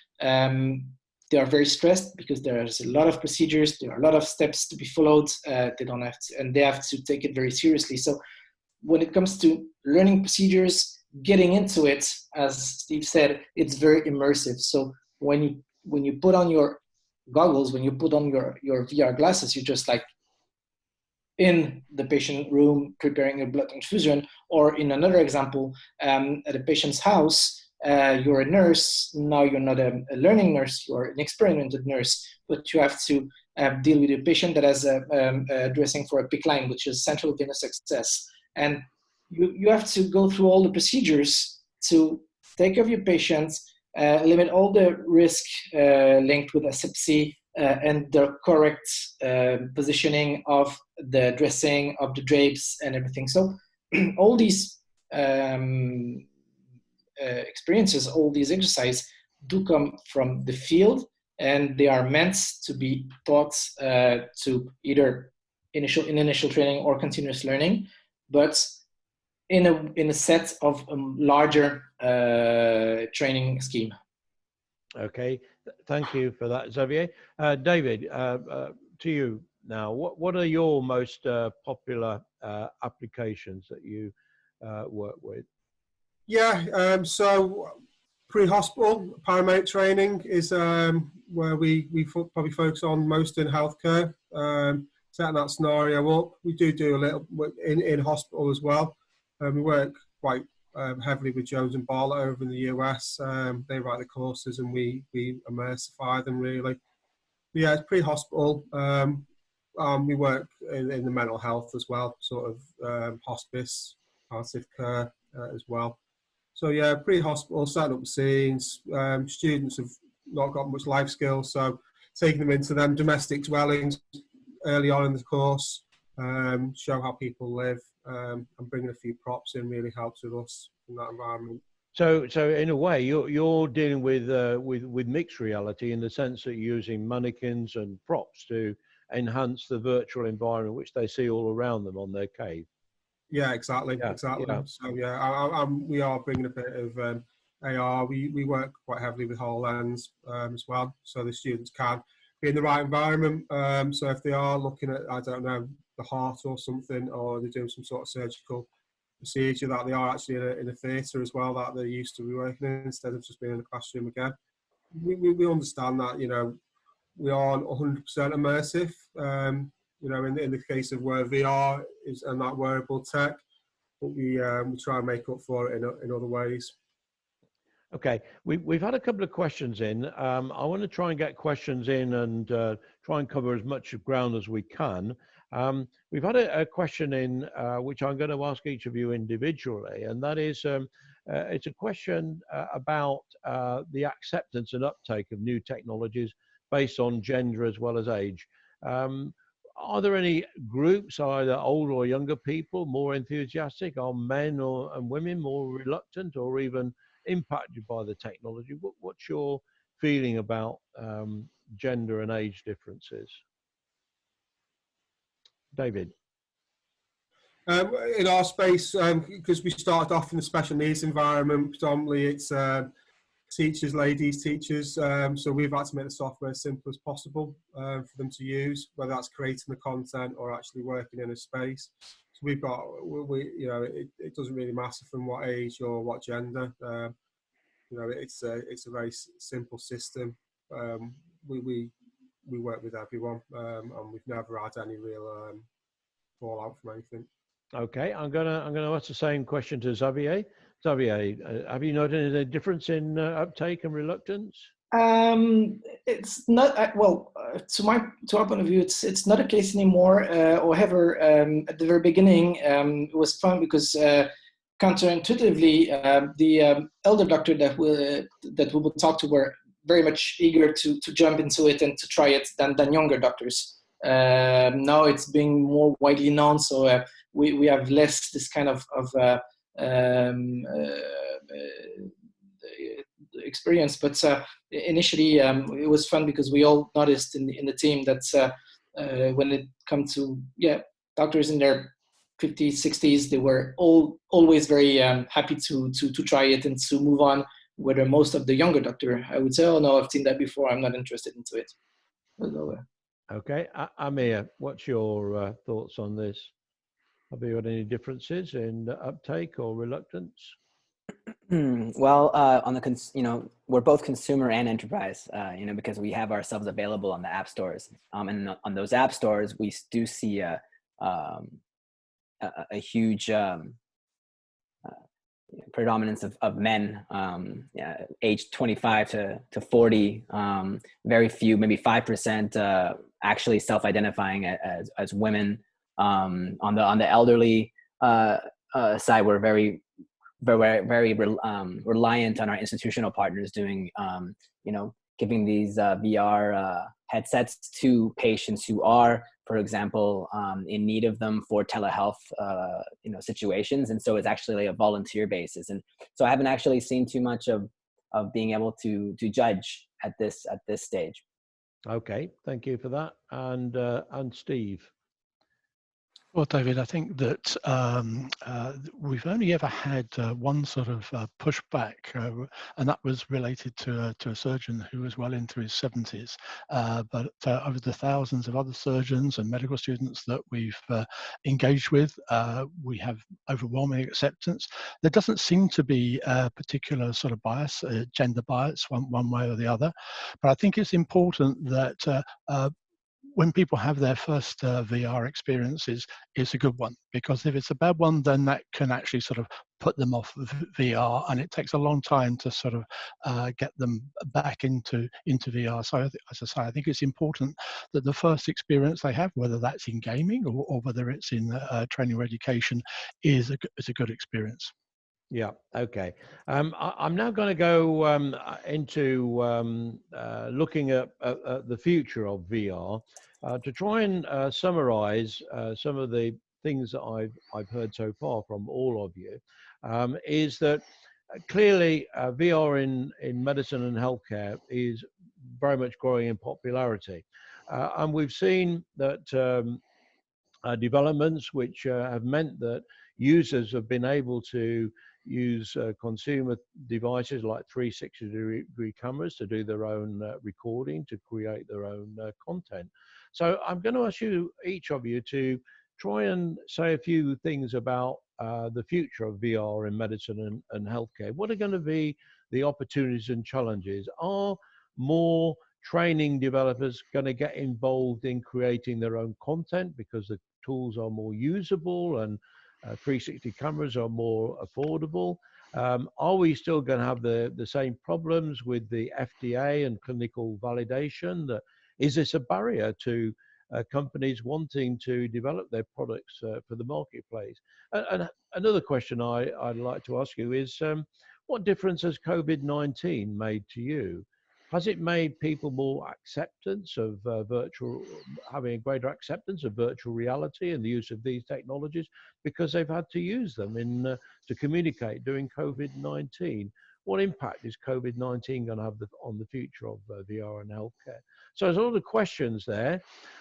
they are very stressed because there's a lot of procedures, there are a lot of steps to be followed. They have to take it very seriously. So when it comes to learning procedures, getting into it, as Steve said, it's very immersive. So when you put on your goggles, when you put on your VR glasses, you're just like in the patient room preparing a blood transfusion, or in another example, at a patient's house, you're a nurse. Now you're not a learning nurse, you're an experimented nurse, but you have to deal with a patient that has a dressing for a PICC line, which is central venous access. And you have to go through all the procedures to take care of your patients, limit all the risk linked with asepsy, and the correct positioning of the dressing, of the drapes, and everything. So all these experiences, all these exercises do come from the field, and they are meant to be taught to either initial training or continuous learning, but in a set of a larger training scheme. Okay, thank you for that, Xavier. David, to you now. What are your most popular applications that you work with? Yeah, so pre-hospital paramedic training is where we probably focus on most in healthcare. Setting that scenario up. We do a little in hospital as well. We work quite heavily with Jones and Bartlett over in the US. They write the courses and we immersify them really. But yeah, it's pre-hospital. We work in the mental health as well, sort of hospice, palliative care as well. So yeah, pre-hospital, setting up the scenes. Students have not got much life skills, so taking them into them domestic dwellings early on in the course, show how people live, and bringing a few props in really helps with us in that environment. So in a way, you're dealing with mixed reality in the sense that you're using mannequins and props to enhance the virtual environment which they see all around them on their cave. Yeah, exactly. Yeah. So yeah, we are bringing a bit of AR. We work quite heavily with HoloLens as well, so the students can be in the right environment. So if they are looking at, I don't know, the heart or something, or they're doing some sort of surgical procedure, that they are actually in a theatre as well, that they're used to be working in, instead of just being in a classroom again. We understand that, you know, we aren't 100% immersive. You know, in the case of where VR is and that wearable tech, but we try and make up for it in other ways. Okay, we've had a couple of questions in. I want to try and get questions in and try and cover as much ground as we can. We've had a question in which I'm going to ask each of you individually, and that is, it's a question about the acceptance and uptake of new technologies based on gender as well as age. Are there any groups, either older or younger people, more enthusiastic? Are men and women more reluctant or even impacted by the technology? What's your feeling about gender and age differences? David? In our space, because we started off in the special needs environment, predominantly it's teachers, ladies teachers, so we've had to make the software as simple as possible for them to use, whether that's creating the content or actually working in a space. So we've got, you know, it doesn't really matter from what age or what gender. You know, it's a very simple system. We work with everyone, and we've never had any real fallout from anything. Okay, I'm gonna ask the same question to Xavier. Xavier, have you noted any difference in uptake and reluctance? It's not well. To our point of view, it's not a case anymore. However, at the very beginning, it was fun because counterintuitively, the elder doctor that we would talk to were very much eager to jump into it and to try it than younger doctors. Now it's being more widely known, so we have less this kind of experience. But initially, it was fun because we all noticed in the team that when it comes to doctors in their 50s, 60s, they were always very happy to try it and to move on whether most of the younger doctor, I would say, oh no, I've seen that before, I'm not interested into it. Okay, Amir, what's your thoughts on this? Have you had any differences in uptake or reluctance? Well, on the we're both consumer and enterprise, because we have ourselves available on the app stores, and on those app stores we do see a huge predominance of men, aged 25 to 40. Very few, maybe 5%, actually self-identifying as women. On the elderly side, we're very reliant on our institutional partners doing, giving these VR headsets to patients who are, for example, in need of them for telehealth, situations. And so it's actually a volunteer basis. And so I haven't actually seen too much of being able to judge at this stage. Okay, thank you for that. And Steve. Well, David, I think that we've only ever had one sort of pushback, and that was related to a surgeon who was well into his 70s. But over the thousands of other surgeons and medical students that we've engaged with, we have overwhelming acceptance. There doesn't seem to be a particular sort of bias, gender bias, one way or the other. But I think it's important that when people have their first VR experiences, it's a good one, because if it's a bad one, then that can actually sort of put them off of VR, and it takes a long time to sort of get them back into VR. So as I say, I think it's important that the first experience they have, whether that's in gaming or whether it's in training or education, is a good experience. Yeah, okay. I'm now going to go into looking at the future of VR to try and summarize some of the things that I've heard so far from all of you. Is that clearly VR in medicine and healthcare is very much growing in popularity. And we've seen that developments which have meant that users have been able to use consumer devices like 360-degree cameras to do their own recording, to create their own content. So I'm going to ask you, each of you, to try and say a few things about the future of VR in medicine and healthcare. What are going to be the opportunities and challenges? Are more training developers going to get involved in creating their own content because the tools are more usable and 360 cameras are more affordable? Are we still going to have the same problems with the FDA and clinical validation? Is this a barrier to companies wanting to develop their products for the marketplace? And another question I'd like to ask you is, what difference has COVID-19 made to you? Has it made people more acceptance of having a greater acceptance of virtual reality and the use of these technologies because they've had to use them to communicate during COVID-19? What impact is COVID-19 going to have on the future of VR and healthcare? So there's a lot of questions there.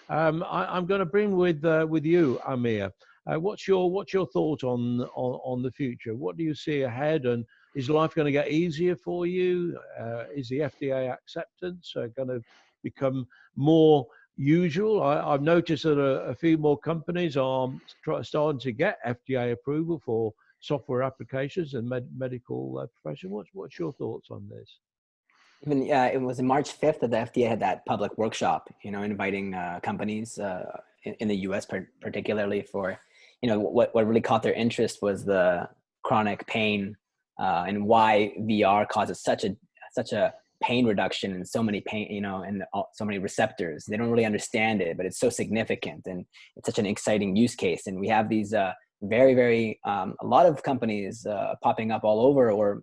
I'm going to bring with you, Amir. What's your thought on the future? What do you see ahead, and is life going to get easier for you? Is the FDA acceptance going to become more usual? I've noticed that a few more companies are starting to get FDA approval for software applications and medical profession. What's your thoughts on this? Even it was March 5th that the FDA had that public workshop, inviting companies in the US particularly for, what really caught their interest was the chronic pain and why VR causes such a pain reduction in so many pain, and so many receptors. They don't really understand it, but it's so significant and it's such an exciting use case. And we have these very a lot of companies popping up all over, or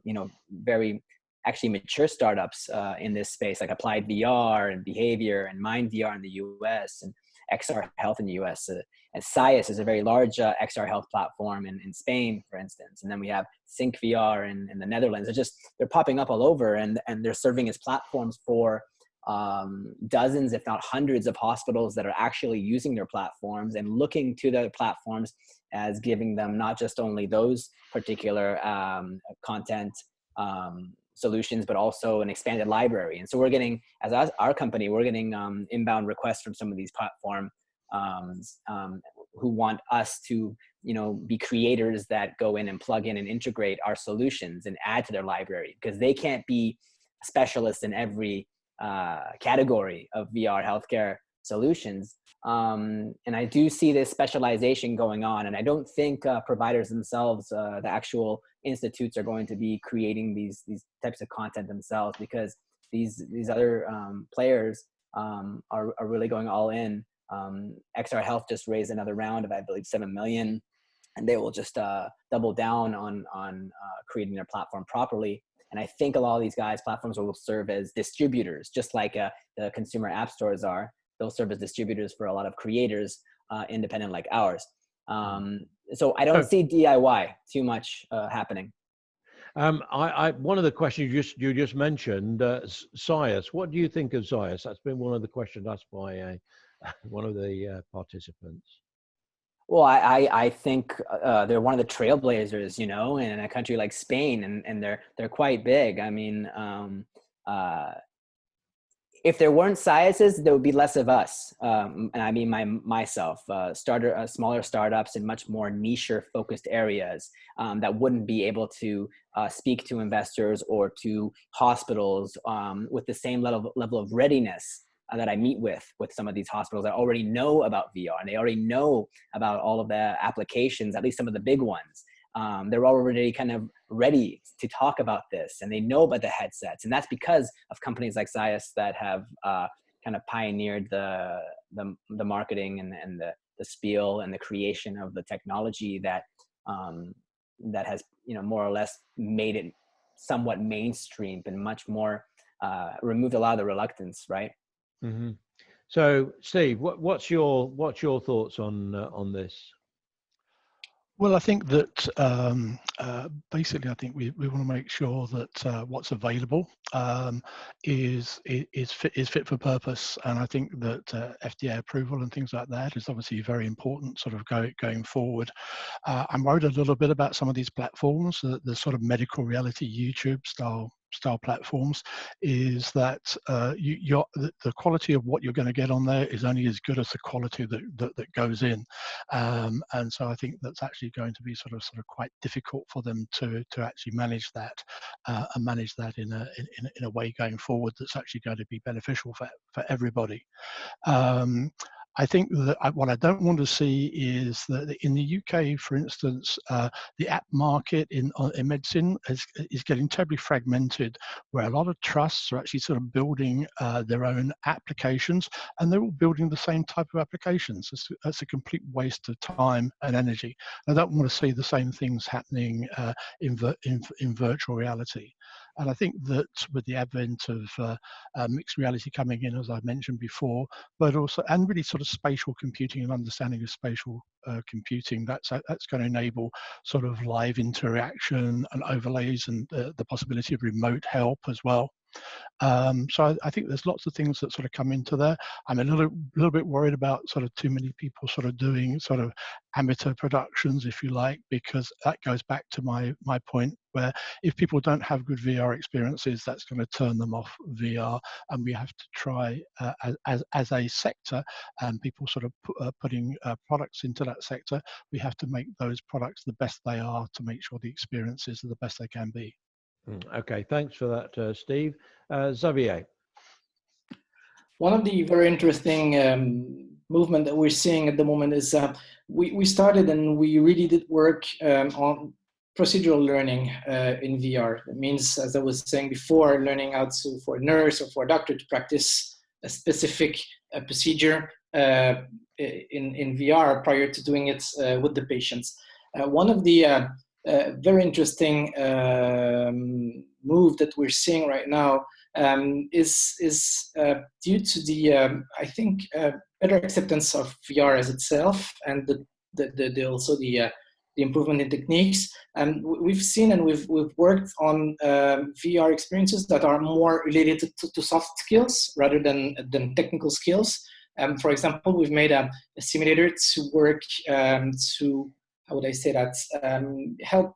very actually mature startups in this space, like Applied VR and Behavior and Mind VR in the US and XR Health in the US. And SciS is a very large XR Health platform in Spain, for instance. And then we have Sync VR in the Netherlands. They're popping up all over, and they're serving as platforms for dozens, if not hundreds, of hospitals that are actually using their platforms and looking to their platforms as giving them not just only those particular content solutions, but also an expanded library. And so we're getting, as our company, we're getting inbound requests from some of these platforms who want us to, be creators that go in and plug in and integrate our solutions and add to their library, because they can't be specialists in every category of VR healthcare solutions. And I do see this specialization going on, and I don't think providers themselves, the actual institutes, are going to be creating these types of content themselves, because these other players are really going all in. XR Health just raised another round of, I believe, 7 million, and they will just double down on creating their platform properly. And I think a lot of these platforms will serve as distributors, just like the consumer app stores are. They'll serve as distributors for a lot of creators, independent like ours. So I don't see DIY too much happening. One of the questions you just mentioned, SIAS. What do you think of SIAS? That's been one of the questions asked by one of the participants. Well, I think they're one of the trailblazers, in a country like Spain, and they're quite big. I mean, if there weren't SIASes, there would be less of us. And I mean myself, smaller startups in much more niche focused areas that wouldn't be able to speak to investors or to hospitals with the same level of readiness that I meet with some of these hospitals that already know about VR, and they already know about all of the applications, at least some of the big ones. They're already kind of ready to talk about this, and they know about the headsets. And that's because of companies like SIAS that have kind of pioneered the marketing and the spiel and the creation of the technology that has, more or less made it somewhat mainstream and much more removed a lot of the reluctance, right? Mm-hmm. So, Steve, what's your thoughts on this? Well, I think that basically, I think we want to make sure that what's available is fit for purpose, and I think that FDA approval and things like that is obviously very important, sort of going forward. I'm worried a little bit about some of these platforms, the sort of medical reality YouTube style platforms, is that the quality of what you're going to get on there is only as good as the quality that goes in, and so I think that's actually going to be sort of quite difficult for them to actually manage that and manage that in a way going forward that's actually going to be beneficial for everybody. I think that what I don't want to see is that in the UK, for instance, the app market in medicine is getting terribly fragmented, where a lot of trusts are actually sort of building their own applications, and they're all building the same type of applications. It's a complete waste of time and energy. I don't want to see the same things happening in virtual reality. And I think that with the advent of mixed reality coming in, as I mentioned before, but also, and really sort of spatial computing and understanding of spatial computing, that's going to enable sort of live interaction and overlays, and the possibility of remote help as well. So I think there's lots of things that sort of come into there. I'm a little bit worried about sort of too many people sort of doing sort of amateur productions, if you like, because that goes back to my point, where if people don't have good VR experiences, that's going to turn them off VR, and we have to try as a sector, and people sort of putting products into that sector, we have to make those products the best they are to make sure the experiences are the best they can be. Okay, thanks for that, Steve. Xavier. One of the very interesting movement that we're seeing at the moment is we started and we really did work on procedural learning in VR. That means, as I was saying before, learning how to, for a nurse or for a doctor to practice a specific procedure in VR prior to doing it with the patients. One of the very interesting move that we're seeing right now is due to the I think better acceptance of VR as itself, and also the improvement in techniques. And we've seen and we've worked on VR experiences that are more related to soft skills rather than technical skills. For example, we've made a simulator to work to how would I say that, help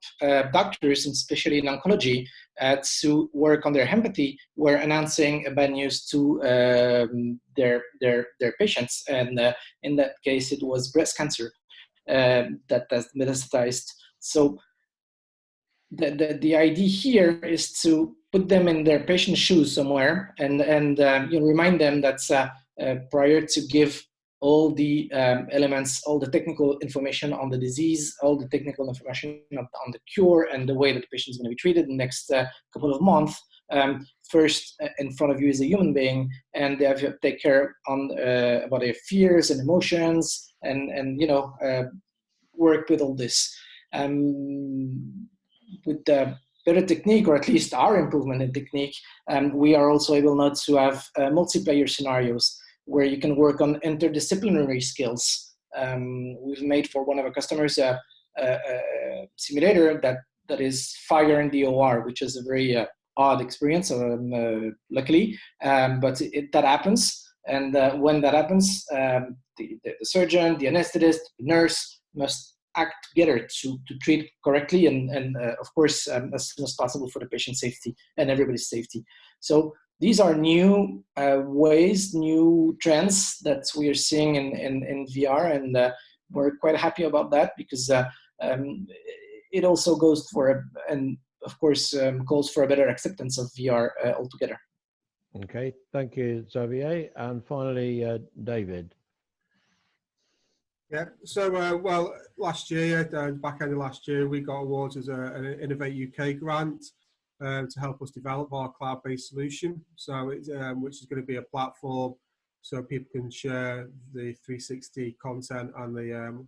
doctors, and especially in oncology, to work on their empathy, were announcing bad news to their patients. And in that case, it was breast cancer that has metastasized. So the idea here is to put them in their patient's shoes somewhere, and remind them that prior to give all the elements, all the technical information on the disease, all the technical information on the cure, and the way that the patient is going to be treated in the next couple of months, first in front of you is a human being, and they have to take care on about their fears and emotions, and work with all this. With the better technique, or at least our improvement in technique, we are also able now to have multiplayer scenarios where you can work on interdisciplinary skills. We've made for one of our customers a simulator that is fire in the OR, which is a very odd experience, luckily, but that happens. And when that happens, the surgeon, the anesthetist, the nurse must act together to treat correctly, and of course, as soon as possible for the patient's safety and everybody's safety. So these are new ways, new trends that we are seeing in VR, and we're quite happy about that, because it also goes for, and of course, calls for a better acceptance of VR altogether. Okay, thank you, Xavier. And finally, David. Yeah, so well, last year, back end of last year, we got awards as an Innovate UK grant to help us develop our cloud-based solution. So it's which is going to be a platform so people can share the 360 content and the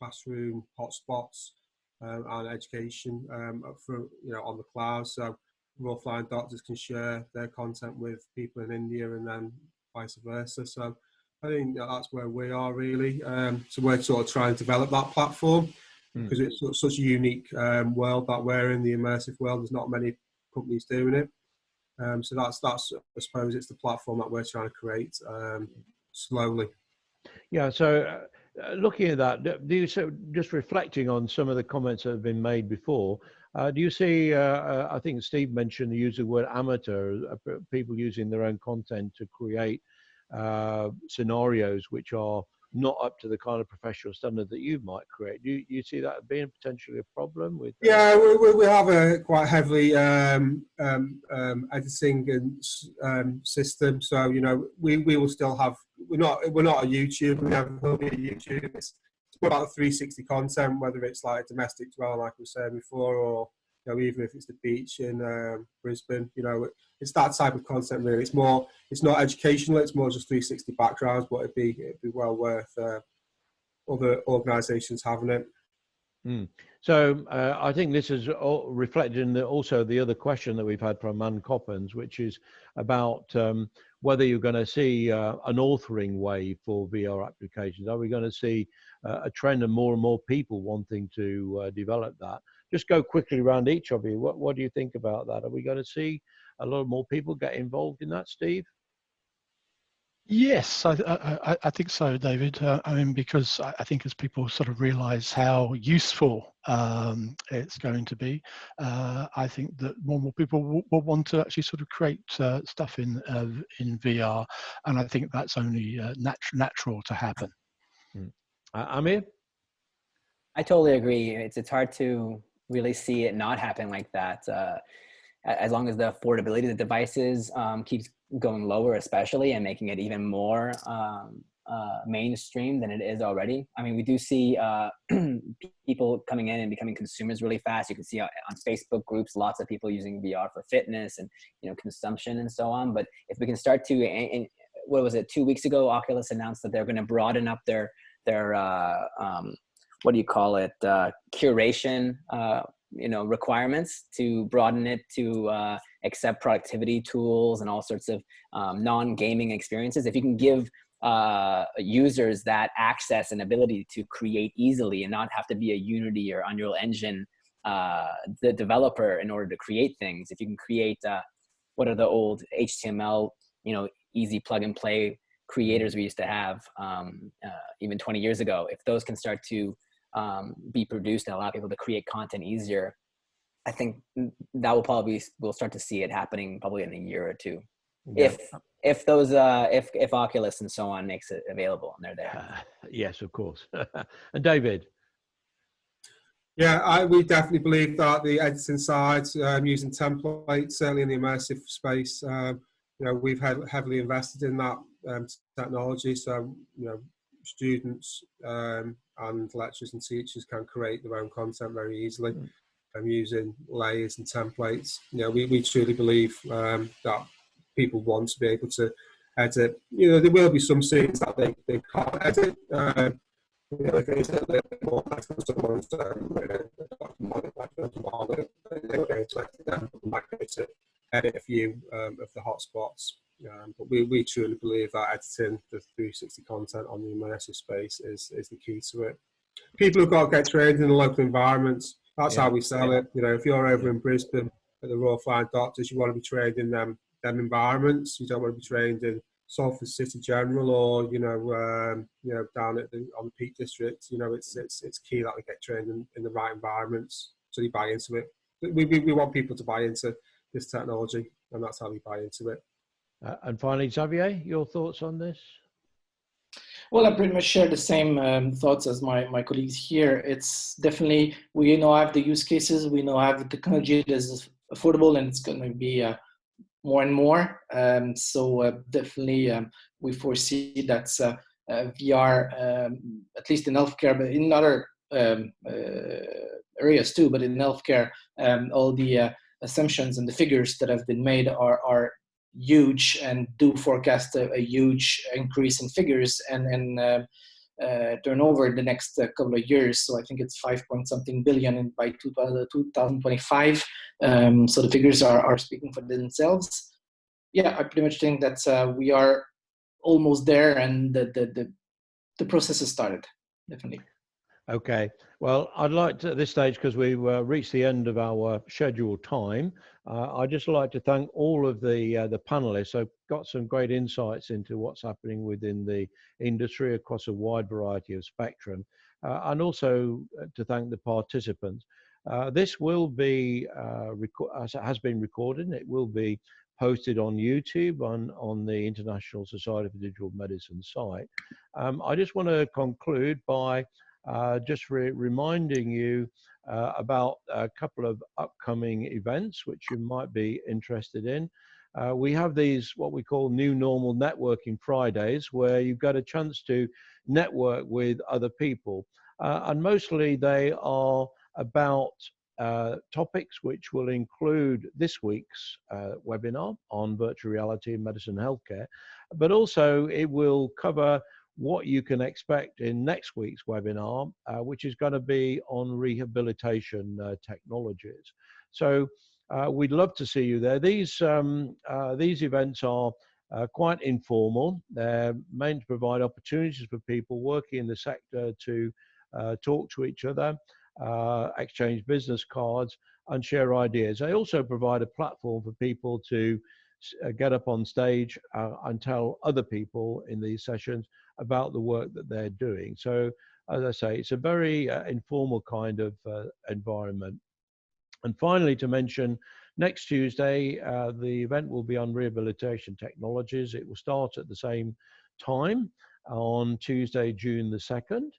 classroom hotspots and education for on the cloud. So raw flying doctors can share their content with people in India, and then vice versa. So I think that's where we are really. So we're sort of trying to develop that platform because it's such a unique world that we're in, the immersive world. There's not many companies doing it. So that's I suppose it's the platform that we're trying to create slowly. Yeah. So looking at that, do you just reflecting on some of the comments that have been made before? Do you see? I think Steve mentioned the use of the word amateur, people using their own content to create scenarios which are not up to the kind of professional standard that you might create. Do you see that being potentially a problem with? Yeah, we have a quite heavily editing and system. So we will still have. We're not a YouTube. We never will be a YouTube. It's about 360 content, whether it's like domestic dwell, like we were saying before, or even if it's the beach in Brisbane. It's that type of content really. It's more. It's not educational. It's more just 360 backgrounds. But it'd be well worth other organisations having it. So I think this is reflected in also the other question that we've had from Man Coppens, which is about whether you're going to see an authoring wave for VR applications. Are we going to see a trend of more and more people wanting to develop that? Just go quickly around each of you. What do you think about that? Are we going to see a lot more people get involved in that, Steve? Yes, I think so, David. I mean, because I think as people sort of realise how useful it's going to be, I think that more and more people will want to actually sort of create stuff in VR, and I think that's only natural to happen. Amir? I totally agree. It's hard to really see it not happen like that. As long as the affordability of the devices keeps going lower, especially, and making it even more mainstream than it is already. I mean, we do see people coming in and becoming consumers really fast. You can see on Facebook groups, lots of people using VR for fitness and consumption and so on. But if we can start to, and what was it, 2 weeks ago, Oculus announced that they're going to broaden up their what do you call it, curation requirements, to broaden it to accept productivity tools and all sorts of non-gaming experiences. If you can give users that access and ability to create easily and not have to be a Unity or Unreal Engine the developer in order to create things. If you can create what are the old HTML easy plug and play creators we used to have even 20 years ago, if those can start to be produced and allow people to create content easier, I think that will probably, we'll start to see it happening probably in a year or two. Yeah. If those, if Oculus and so on makes it available and they're there. Yes, of course. And David? Yeah, we definitely believe that the editing side, using templates, certainly in the immersive space, we've heavily invested in that technology. So, students and lecturers and teachers can create their own content very easily using layers and templates. We truly believe that people want to be able to edit. There will be some scenes that they can't edit. If it's a little bit more like someone's to edit a few of the hotspots. But we truly believe that editing the 360 content on the immersive space is the key to it. People have got to get trained in the local environments. That's how we sell it. If you're over in Brisbane at the Royal Flying Doctors, you want to be trained in them environments. You don't want to be trained in Salford City General or down at on the Peak District. It's key that we get trained in the right environments so you buy into it. We want people to buy into this technology, and that's how we buy into it. And finally, Xavier, your thoughts on this? Well, I pretty much share the same thoughts as my colleagues here. It's definitely, we now have the use cases, we now have the technology that is affordable, and it's going to be more and more. So definitely we foresee that VR, at least in healthcare, but in other areas too, but in healthcare, all the assumptions and the figures that have been made are huge and do forecast a huge increase in figures and turnover in the next couple of years. So I think it's 5-point-something billion by 2025. So the figures are speaking for themselves. Yeah, I pretty much think that we are almost there, and the process has started, definitely. Okay. Well, I'd like to, at this stage, because we've reached the end of our scheduled time, I'd just like to thank all of the panelists. I've got some great insights into what's happening within the industry across a wide variety of spectrum, and also to thank the participants. This will be, as it has been recorded, and it will be posted on YouTube on the International Society for Digital Medicine site. I just want to conclude by just reminding you about a couple of upcoming events which you might be interested in. We have these, what we call New Normal Networking Fridays, where you get a chance to network with other people. And mostly they are about topics which will include this week's webinar on virtual reality in medicine and healthcare, but also it will cover what you can expect in next week's webinar, which is going to be on rehabilitation technologies. So we'd love to see you there. These events are quite informal. They're meant to provide opportunities for people working in the sector to talk to each other, exchange business cards, and share ideas. They also provide a platform for people to get up on stage and tell other people in these sessions about the work that they're doing. So, as I say, it's a very informal kind of environment. And finally, to mention, next Tuesday, the event will be on rehabilitation technologies. It will start at the same time on Tuesday, June the 2nd.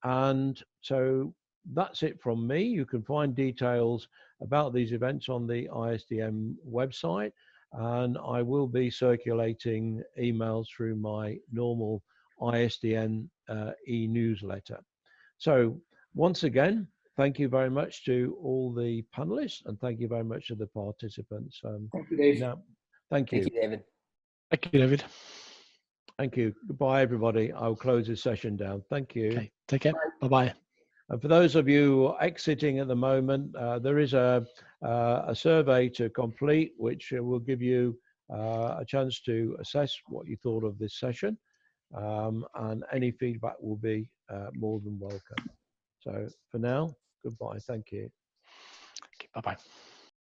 And so that's it from me. You can find details about these events on the ISDM website, and I will be circulating emails through my normal ISDN e-newsletter. So once again, thank you very much to all the panelists, and thank you very much to the participants. Thank you, Dave. Thank you. Thank you, David. Thank you, David. Thank you. Goodbye, everybody. I'll close this session down. Thank you. Okay, take care. Bye-bye. And for those of you exiting at the moment, there is a survey to complete, which will give you a chance to assess what you thought of this session. And any feedback will be more than welcome. So for now, goodbye. Thank you. Okay, bye-bye.